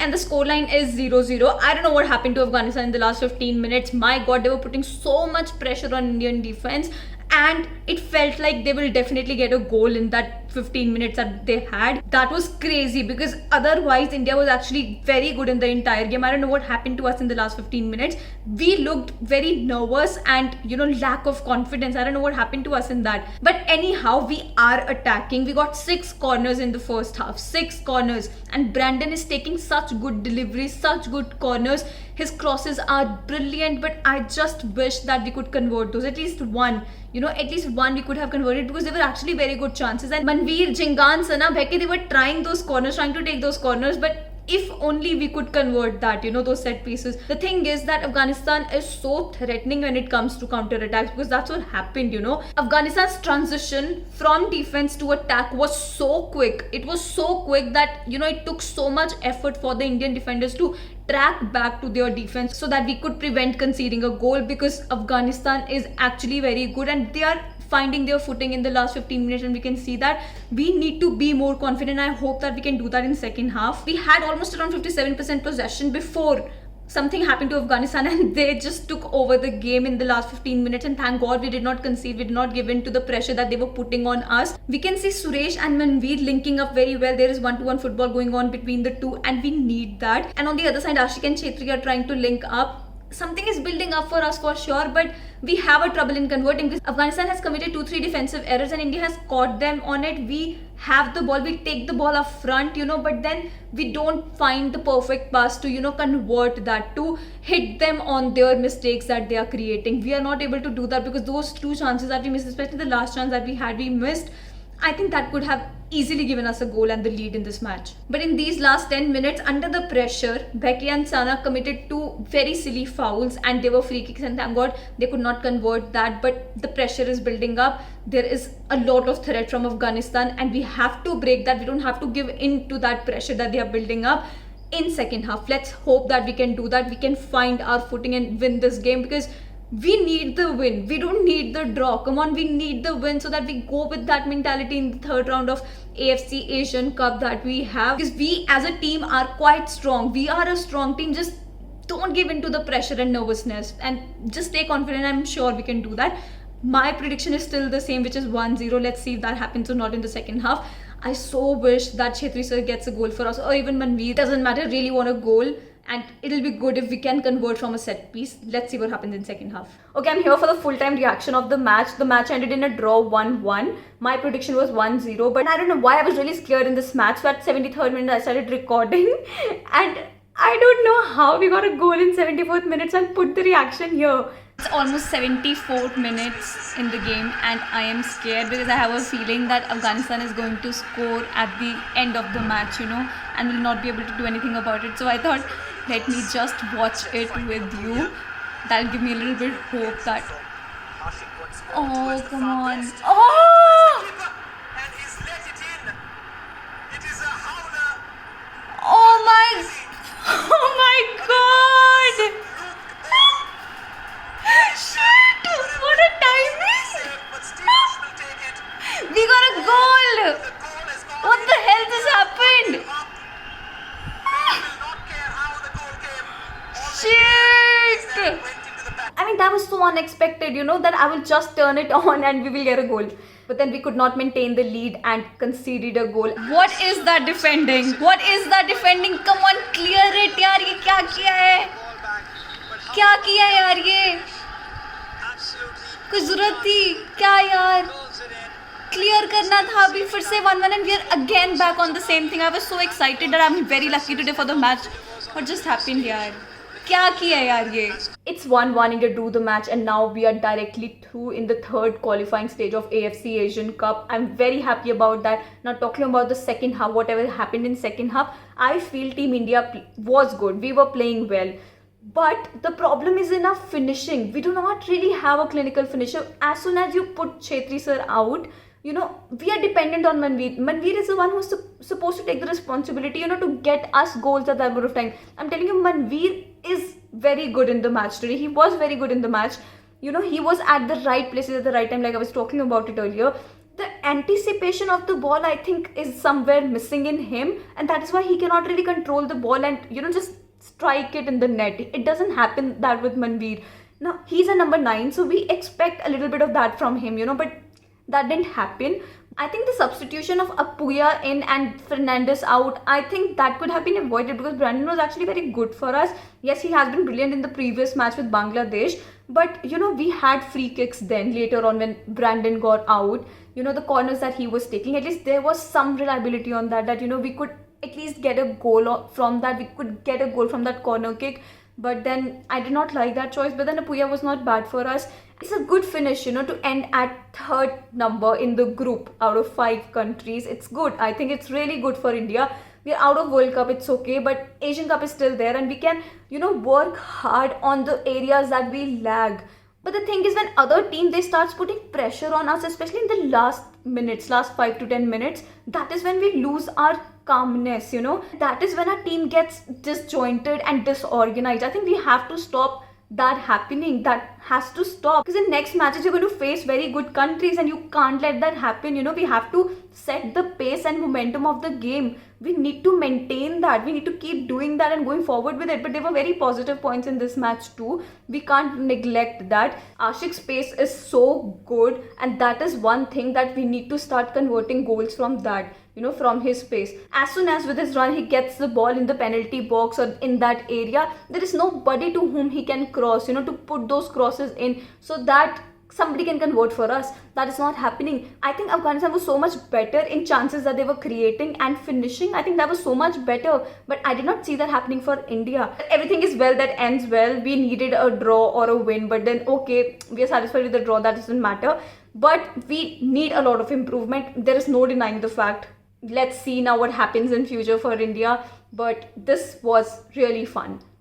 and the scoreline is 0-0. I don't know what happened to Afghanistan in the last 15 minutes. My god, they were putting so much pressure on Indian defense, and it felt like they will definitely get a goal in that 15 minutes that they had. That was crazy, because otherwise India was actually very good in the entire game. I don't know what happened to us in the last 15 minutes. We looked very nervous and lack of confidence. I don't know what happened to us in that. But anyhow, we are attacking. We got 6 corners in the first half. 6 corners. And Brandon is taking such good deliveries, such good corners. His crosses are brilliant, but I just wish that we could convert those. At least one. At least one we could have converted, because they were actually very good chances. And Manveer, Jingan, Sana, Bheke, they were trying those corners, trying to take those corners, but if only we could convert that, those set pieces. The thing is that Afghanistan is so threatening when it comes to counter attacks, because that's what happened. Afghanistan's transition from defense to attack was so quick. It was so quick that it took so much effort for the Indian defenders to track back to their defense so that we could prevent conceding a goal, because Afghanistan is actually very good and they are finding their footing in the last 15 minutes, and we can see that we need to be more confident. I hope that we can do that in second half. We had almost around 57% possession before something happened to Afghanistan, and they just took over the game in the last 15 minutes, and thank god we did not concede. We did not give in to the pressure that they were putting on us. We can see Suresh and Manveer linking up very well. There is 1-to-1 football going on between the two, and we need that. And on the other side, Ashik and Chetri are trying to link up. Something is building up for us for sure, but we have a trouble in converting, because Afghanistan has committed 2-3 defensive errors and India has caught them on it. We have the ball, we take the ball up front, but then we don't find the perfect pass to convert that, to hit them on their mistakes that they are creating. We are not able to do that, because those 2 chances that we missed, especially the last chance that we had, we missed. I think that could have easily given us a goal and the lead in this match. But in these last 10 minutes, under the pressure, Bheke and Sana committed 2 very silly fouls, and they were free kicks, and thank god they could not convert that. But the pressure is building up. There is a lot of threat from Afghanistan, and we have to break that. We don't have to give in to that pressure that they are building up in second half. Let's hope that we can do that. We can find our footing and win this game, because we need the win. We don't need the draw. Come on, we need the win so that we go with that mentality in the third round of AFC Asian Cup that we have. Because we as a team are quite strong. We are a strong team. Just don't give in to the pressure and nervousness, and just stay confident. I'm sure we can do that. My prediction is still the same, which is 1-0. Let's see if that happens or not in the second half. I so wish that Chetri sir gets a goal for us, or even Manveer. Doesn't matter, really want a goal. And it'll be good if we can convert from a set piece. Let's see what happens in second half. Okay, I'm here for the full-time reaction of the match. The match ended in a draw 1-1. My prediction was 1-0, but I don't know why I was really scared in this match. So at 73rd minute, I started recording, and I don't know how we got a goal in 74th minute. So I'll put the reaction here. It's almost 74 minutes in the game, and I am scared because I have a feeling that Afghanistan is going to score at the end of the match, and will not be able to do anything about it. So I thought, let me just watch it with you. That'll give me a little bit hope that... Oh, come on. Oh! Oh my... Oh my god! Shit! What a timing! We got a goal! What the hell just happened? Shit! I mean, that was so unexpected, that I will just turn it on and we will get a goal. But then we could not maintain the lead and conceded a goal. What is that defending? What is that defending? Come on, clear it, yaar. Ye kya kiya hai? Kya kiya yaar ye? कोई जरूरत थी क्या यार? Clear करना था अभी फिर से 1-1 and we are again back on the same thing. I was so excited that I'm very lucky today for the match. What just happened यार? क्या किया यार ये? It's 1-1 India drew the match, and now we are directly through in the third qualifying stage of AFC Asian Cup. I'm very happy about that. Now talking about the second half, whatever happened in second half, I feel Team India was good. We were playing well. But the problem is in our finishing. We do not really have a clinical finisher. As soon as you put Chetri sir out, we are dependent on Manveer. Manveer is the one who's supposed to take the responsibility, to get us goals at that amount of time. I'm telling you, Manveer is very good in the match today. He was very good in the match. He was at the right places at the right time, like I was talking about it earlier. the anticipation of the ball, I think, is somewhere missing in him, and that is why he cannot really control the ball and just strike it in the net. It doesn't happen that with Manveer. Now he's a number 9, so we expect a little bit of that from him, but that didn't happen. I think the substitution of Apuya in and Fernandez out, I think that could have been avoided, because Brandon was actually very good for us. Yes, he has been brilliant in the previous match with Bangladesh, but we had free kicks then later on when Brandon got out. The corners that he was taking, at least there was some reliability on that we could at least get a goal from that. We could get a goal from that corner kick. But then I did not like that choice. But then Apuya was not bad for us. It's a good finish, to end at 3rd number in the group out of 5 countries. It's good. I think it's really good for India. We are out of World Cup, it's okay, but Asian Cup is still there, and we can, work hard on the areas that we lag. But the thing is, when other team, they starts putting pressure on us, especially in the last 5 to 10 minutes, that is when we lose our calmness. That is when our team gets disjointed and disorganized. I think we have to stop that happening. That has to stop, because in next matches you're going to face very good countries, and you can't let that happen. We have to set the pace and momentum of the game. We need to maintain that. We need to keep doing that and going forward with it. But there were very positive points in this match too. We can't neglect that. Ashik's pace is so good, and that is one thing that we need to start converting goals from that. From his pace. As soon as with his run he gets the ball in the penalty box or in that area, there is nobody to whom he can cross, to put those crosses in so that somebody can convert for us. That is not happening. I think Afghanistan was so much better in chances that they were creating and finishing. I think that was so much better, but I did not see that happening for India. Everything is well that ends well. We needed a draw or a win, but then okay, we are satisfied with the draw. That doesn't matter, but we need a lot of improvement. There is no denying the fact. Let's see now what happens in future for India, but this was really fun.